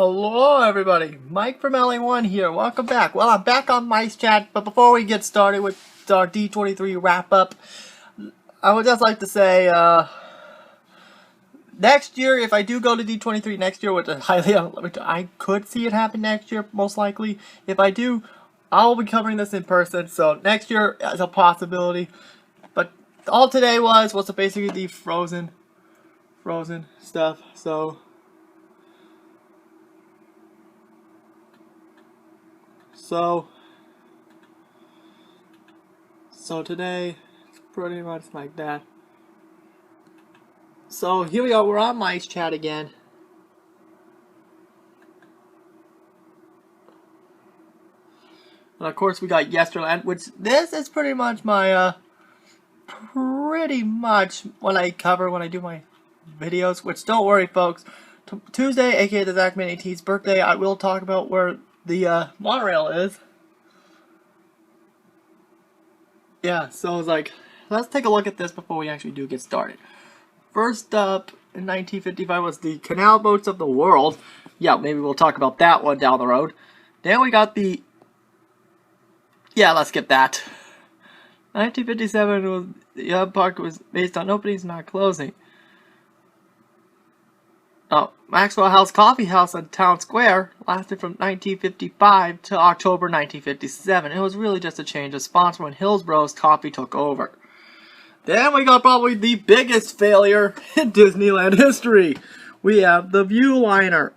Hello everybody, Mike from LA1 here. Welcome back. Well, I'm back on Mice Chat, but before we get started with our D23 wrap-up, I would just like to say, next year, if I do go to D23 next year, which I could see it happen next year, most likely. If I do, I'll be covering this in person, so next year is a possibility. But all today was basically the frozen stuff, So today, it's pretty much like that. So here we go, we're on Mice Chat again. And of course we got Yesterland, which this is pretty much my, what I cover when I do my videos, which don't worry folks, Tuesday, aka the Zach Mini T's birthday, I will talk about where the monorail is. Yeah, so it's like, let's take a look at this before we actually do get started. First up, in 1955 was the canal boats of the world. Yeah, maybe we'll talk about that one down the road. Then we got the... Yeah, let's skip that. 1957 was the park was based on openings, not closing. Oh, Maxwell House Coffee House on Town Square lasted from 1955 to October 1957. It was really just a change of sponsor when Hillsborough's Coffee took over. Then we got probably the biggest failure in Disneyland history. We have the Viewliner.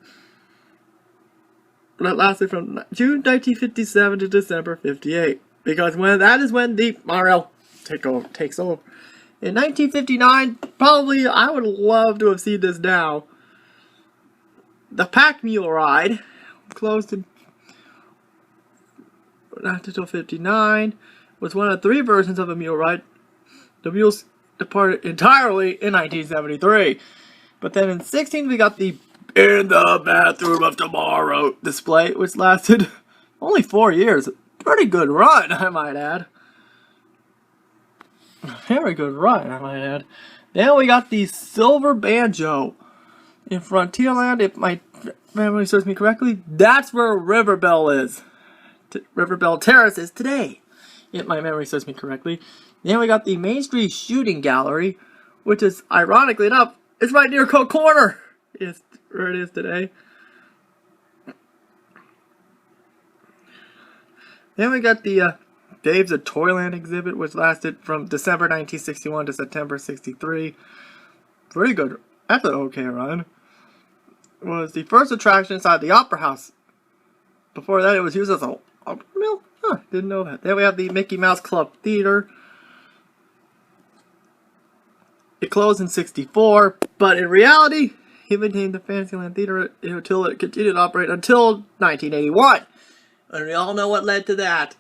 That lasted from June 1957 to December 58. Because that is when the monorail takes over. In 1959, probably I would love to have seen this now. The Pack Mule Ride closed not until 59. Was one of 3 versions of a mule ride. The mules departed entirely in 1973. But then in 16 we got the In the Bathroom of Tomorrow display, which lasted only 4 years. Pretty good run, I might add. Very good run, I might add. Then we got the Silver Banjo. In Frontierland, if my memory serves me correctly, that's where Riverbell is. Riverbell Terrace is today, if my memory serves me correctly. Then we got the Main Street Shooting Gallery, which is, ironically enough, it's right near Coke Corner. It's where it is today. Then we got the Dave's of Toyland exhibit, which lasted from December 1961 to September 63. Pretty good. That's an okay run. It was the first attraction inside the Opera House. Before that, it was used as a opera mill? Huh, didn't know that. Then we have the Mickey Mouse Club Theater. It closed in 64, but in reality, he maintained the Fantasyland Theater until it continued to operate until 1981. And we all know what led to that.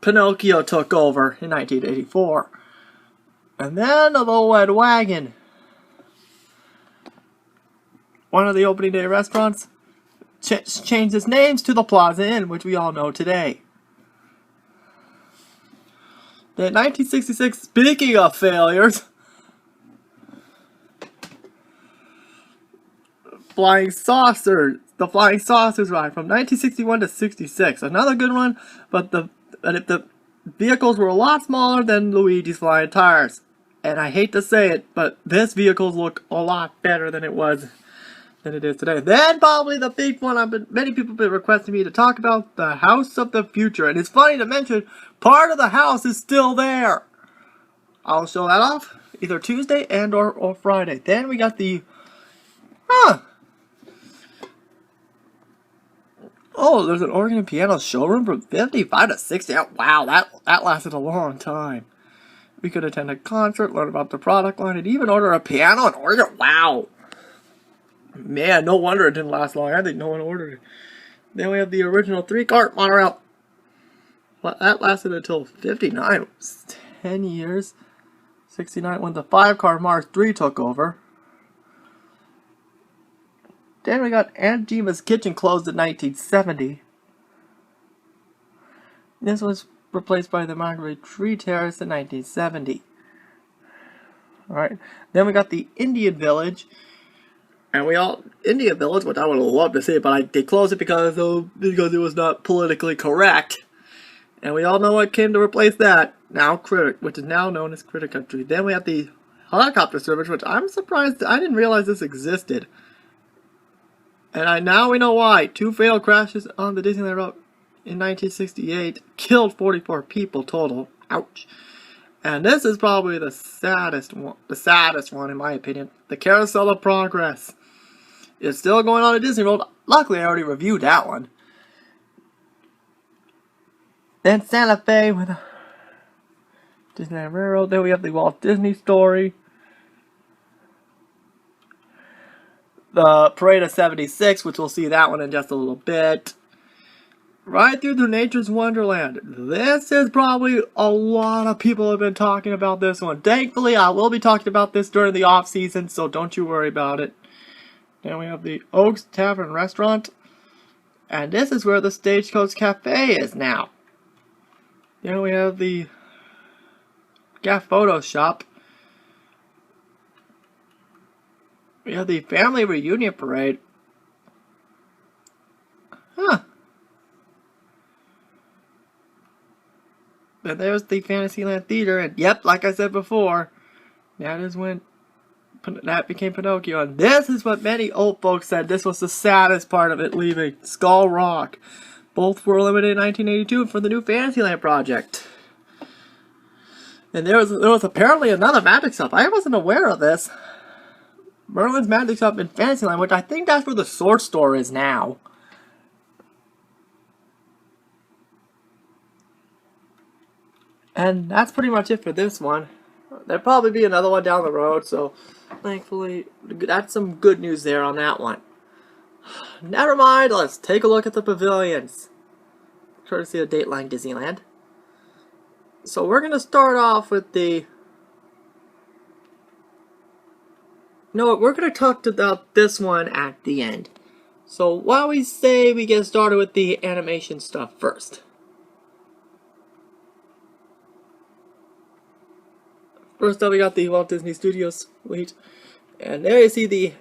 Pinocchio took over in 1984. And then the Little Red Wagon. One of the opening day restaurants changed its names to the Plaza Inn, which we all know today. Then 1966, speaking of failures, the Flying Saucers ride from 1961 to 66. Another good one, but if the vehicles were a lot smaller than Luigi's Flying Tires. And I hate to say it, but this vehicles look a lot better than it is today. Then probably the big one many people have been requesting me to talk about, the House of the Future. And it's funny to mention, part of the house is still there. I'll show that off either Tuesday and or Friday. Then we got the oh, there's an organ and piano showroom from 55 to 60. Wow, that lasted a long time. We could attend a concert, learn about the product line, and even order a piano and organ. Wow. Man, no wonder it didn't last long. I think no one ordered it. Then we have the original 3-cart monorail. That lasted until 59. It was 10 years. 69 when the 5-car Mark III took over. Then we got Aunt Jima's Kitchen closed in 1970. This was replaced by the Margaret Tree Terrace in 1970. Alright, then we got the Indian Village. And we all India Village, which I would have loved to see, but they closed it because it was not politically correct. And we all know what came to replace that. Now Critter, which is now known as Critter Country. Then we have the helicopter service, which I'm surprised I didn't realize this existed. And now we know why. 2 fatal crashes on the Disneyland Road in 1968 killed 44 people total. Ouch. And this is probably the saddest one in my opinion. The Carousel of Progress. It's still going on at Disney World. Luckily, I already reviewed that one. Then Santa Fe with Disneyland Railroad. Then we have the Walt Disney Story. The Parade of 76, which we'll see that one in just a little bit. Right through the Nature's Wonderland. This is probably a lot of people have been talking about this one. Thankfully, I will be talking about this during the off season, so don't you worry about it. Then we have the Oaks Tavern Restaurant. And this is where the Stagecoach Cafe is now. Then we have the Gaff Photo Shop. We have the Family Reunion Parade. Huh. And there's the Fantasyland Theater. And yep, like I said before, that is when that became Pinocchio. And this is what many old folks said. This was the saddest part of it leaving. Skull Rock. Both were eliminated in 1982 for the new Fantasyland project. And there was apparently another magic shop. I wasn't aware of this. Merlin's Magic Shop in Fantasyland, which I think that's where the Sword Store is now. And that's pretty much it for this one. There'll probably be another one down the road, so thankfully, that's some good news there on that one. Never mind, let's take a look at the pavilions. Courtesy of Dateline Disneyland. So we're going to start off with the... No, we're going to talk about this one at the end. So why don't we say we get started with the animation stuff first. First up, we got the Walt Disney Studios suite. And there you see the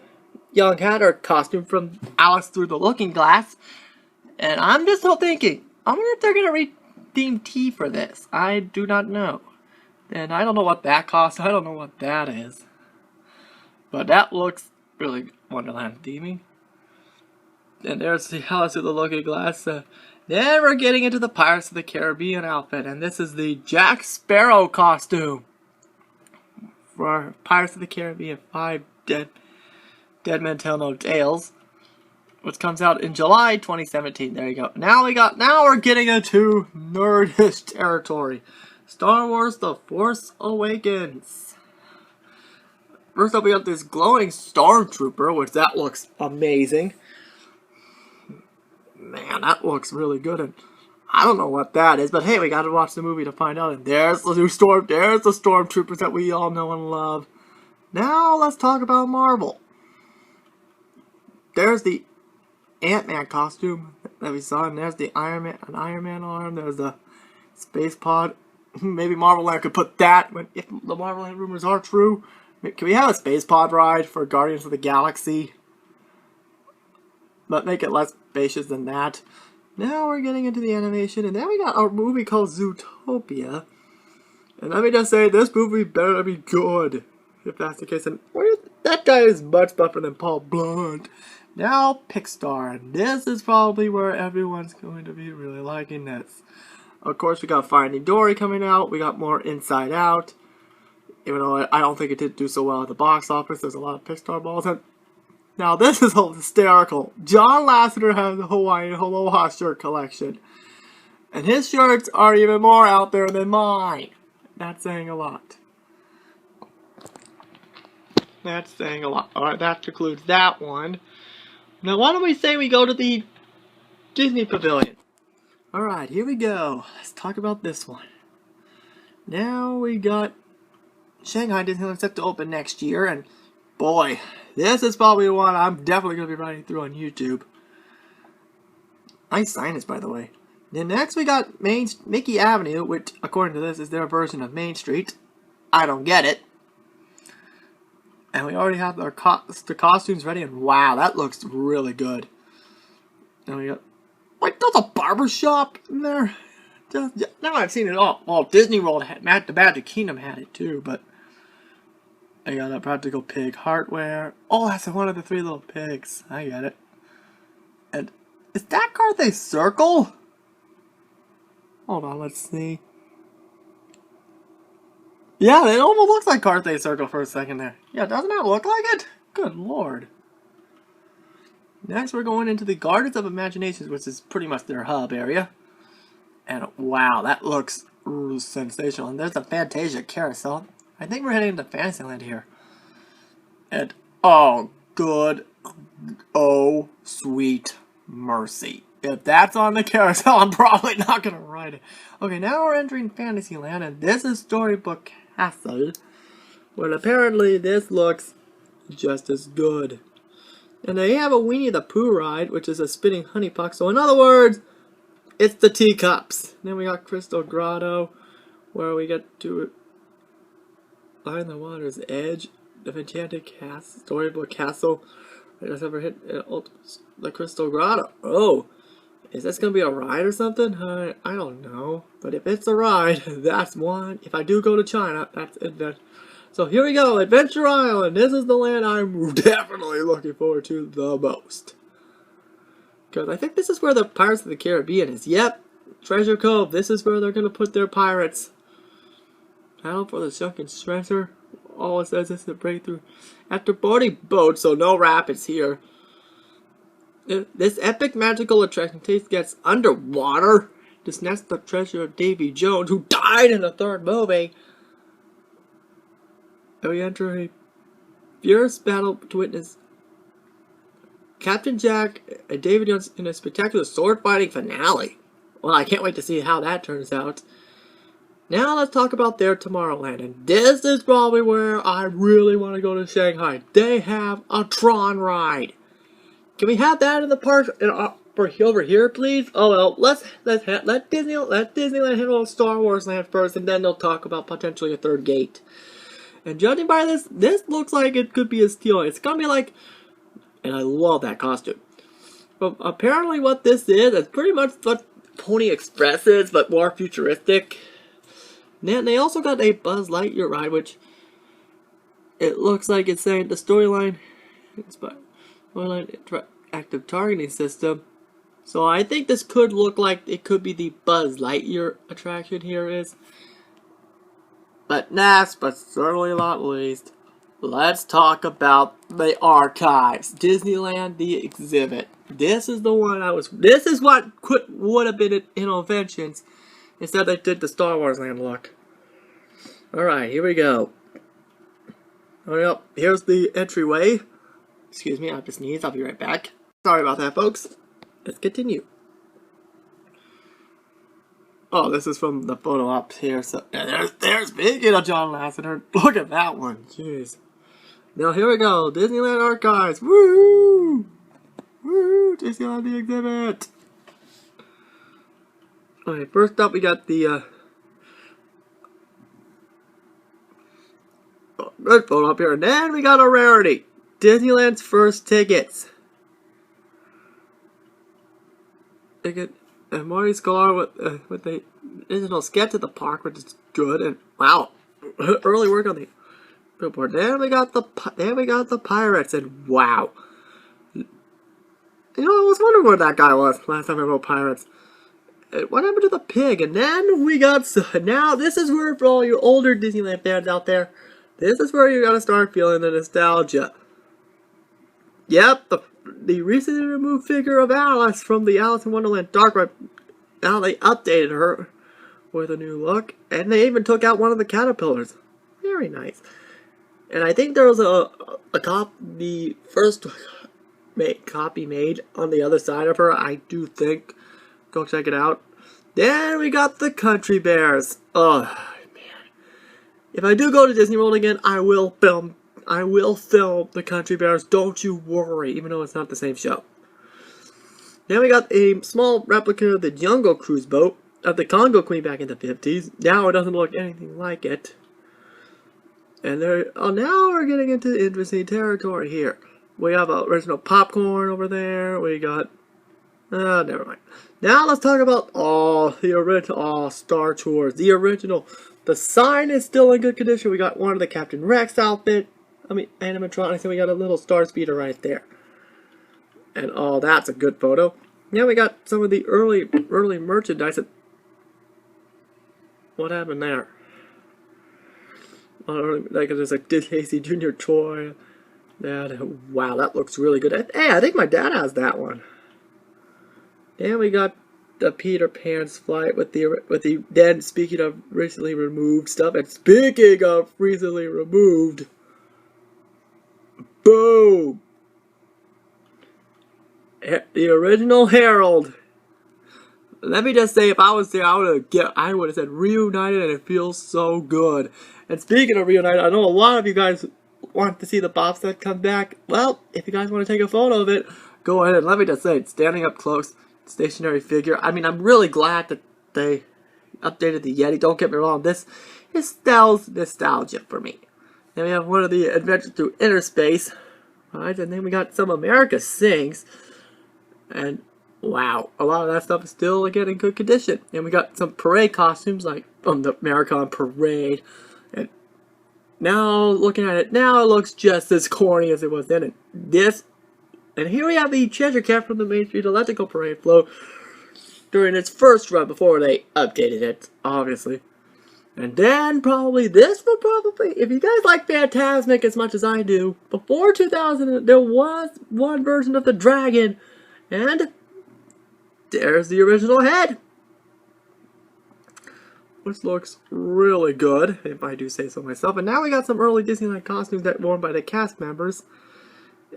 Young Hatter costume from Alice Through the Looking Glass. And I'm just still thinking, I wonder if they're going to redeem T for this. I do not know. And I don't know what that costs. I don't know what that is. But that looks really Wonderland theming. And there's the Alice Through the Looking Glass. Then we're getting into the Pirates of the Caribbean outfit. And this is the Jack Sparrow costume. For Pirates of the Caribbean 5 Dead Men Tell No Tales, which comes out in July 2017. There you go. Now we're getting into nerdish territory. Star Wars: The Force Awakens. First up, we got this glowing stormtrooper, which that looks amazing. Man, that looks really good. And I don't know what that is, but hey, we gotta watch the movie to find out. And there's the stormtroopers that we all know and love. Now let's talk about Marvel. There's the Ant-Man costume that we saw, and there's the Iron Man arm. There's the space pod. Maybe Marvel Land could put that if the Marvel Land rumors are true. Can we have a space pod ride for Guardians of the Galaxy? But make it less spacious than that. Now we're getting into the animation, and then we got a movie called Zootopia. And let me just say, this movie better be good, if that's the case. And that guy is much buffer than Paul Blart. Now Pixar, and this is probably where everyone's going to be really liking this. Of course, we got Finding Dory coming out. We got more Inside Out. Even though I don't think it did do so well at the box office, there's a lot of Pixar balls. And now this is hysterical. John Lasseter has the Hawaiian Aloha shirt collection. And his shirts are even more out there than mine. That's saying a lot. That's saying a lot. Alright, that concludes that one. Now why don't we say we go to the Disney Pavilion. Alright, here we go. Let's talk about this one. Now we got Shanghai Disneyland set to open next year, and boy, this is probably one I'm definitely going to be running through on YouTube. Nice signage, by the way. Then next we got Mickey Avenue, which, according to this, is their version of Main Street. I don't get it. And we already have the costumes ready, and wow, that looks really good. And we got, wait, there's a barber shop in there? Now I've seen it all. Well, Disney World had, the Magic Kingdom had it too, but I got a practical pig hardware. Oh, that's one of the 3 little pigs. I get it. And is that Carthay Circle? Hold on, let's see. Yeah, it almost looks like Carthay Circle for a second there. Yeah, doesn't that look like it? Good lord. Next, we're going into the Gardens of Imagination, which is pretty much their hub area. And wow, that looks sensational. And there's a Fantasia carousel. I think we're heading to Fantasyland here. And oh, good. Oh, sweet mercy. If that's on the carousel, I'm probably not going to ride it. Okay, now we're entering Fantasyland, and this is Storybook Castle. Well, apparently this looks just as good. And they have a Winnie the Pooh ride, which is a spinning honey puck. So in other words, it's the teacups. Then we got Crystal Grotto, where we get to find the water's edge, the enchanted Storybook Castle. I just ever hit the Crystal Grotto. Oh, is this gonna be a ride or something? I don't know. But if it's a ride, that's one. If I do go to China, that's adventure. So here we go, Adventure Island. This is the land I'm definitely looking forward to the most. Because I think this is where the Pirates of the Caribbean is. Yep, Treasure Cove. This is where they're going to put their pirates. Battle for the sunken treasure. All it says is a breakthrough. After boarding boats, so no rapids here. This epic magical attraction gets underwater to snatch the treasure of Davy Jones, who died in the 3rd movie. And we enter a fierce battle to witness Captain Jack and Davy Jones in a spectacular sword-fighting finale. Well, I can't wait to see how that turns out. Now let's talk about their Tomorrowland. And this is probably where I really want to go to Shanghai. They have a Tron ride. Can we have that in the park over here, please? Oh well, let Disneyland handle Star Wars Land first, and then they'll talk about potentially a 3rd gate. And judging by this looks like it could be a steal. It's gonna be like, and I love that costume. But apparently what this is pretty much what Pony Express is, but more futuristic. Then they also got a Buzz Lightyear ride, which it looks like it's saying the storyline active targeting system. So I think this could look like it could be the Buzz Lightyear attraction here is. But last but certainly not least, let's talk about the archives. Disneyland, the exhibit. This is the one this is what would have been Innovations. Instead they did the Star Wars Land look. Alright, here we go. Well, here's the entryway. Excuse me, I have to sneeze. I'll be right back. Sorry about that, folks. Let's continue. Oh, this is from the photo up here. So there's big John Lasseter. Look at that one. Jeez. Now here we go. Disneyland Archives. Woo! Woo! Disneyland the exhibit. Okay, first up we got the good photo up here, and then we got a rarity. Disneyland's first tickets. Ticket. And Marty Sklar with the original sketch of the park, which is good, and wow, early work on the billboard. Then we got the pirates, and wow, you know, I was wondering where that guy was last time I wrote pirates. What happened to the pig? And then we got now this is where for all you older Disneyland fans out there, this is where you gotta start feeling the nostalgia. Yep, the recently removed figure of Alice from the Alice in Wonderland Dark Ride. Now they updated her with a new look, and they even took out one of the caterpillars. Very nice. And I think there was the first copy made on the other side of her. I do think. Go check it out. Then we got the Country Bears. Oh man! If I do go to Disney World again, I will film the Country Bears, don't you worry, even though it's not the same show. Then we got a small replica of the Jungle Cruise boat of the Congo Queen back in the 50s. Now it doesn't look anything like it. And now we're getting into interesting territory here. We have original popcorn over there. We got, never mind. Now let's talk about the original Star Tours. The original. The sign is still in good condition. We got one of the Captain Rex outfit. Animatronics, and we got a little Star Speeder right there. And that's a good photo. Now we got some of the early merchandise. What happened there? Like there's like Casey Jr. toy. Wow, that looks really good. Hey, I think my dad has that one. And we got the Peter Pan's flight with the then speaking of recently removed stuff, and speaking of recently removed, boom! The original Herald. Let me just say, if I was there, I would have said reunited, and it feels so good. And speaking of reunited, I know a lot of you guys want to see the bobsled come back. Well, if you guys want to take a photo of it, go ahead. And let me just say, standing up close, stationary figure. I mean, I'm really glad that they updated the Yeti. Don't get me wrong, this spells nostalgia for me. Then we have one of the Adventures Through Inner Space. Alright, and then we got some America Sings. And wow, a lot of that stuff is still again in good condition. And we got some parade costumes like from the American Parade. And now looking at it now, it looks just as corny as it was then. And here we have the treasure cat from the Main Street Electrical Parade float during its first run before they updated it, obviously. And then this will probably, if you guys like Fantasmic as much as I do, before 2000 there was one version of the dragon, and there's the original head, which looks really good, if I do say so myself. And now we got some early Disneyland costumes that were worn by the cast members.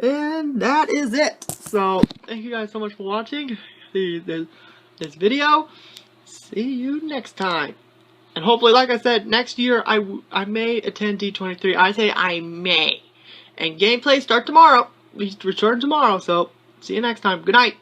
And that is it. So, thank you guys so much for watching this video. See you next time. And hopefully, like I said, next year I may attend D23. I say I may. And gameplay start tomorrow. We return tomorrow, so see you next time. Good night.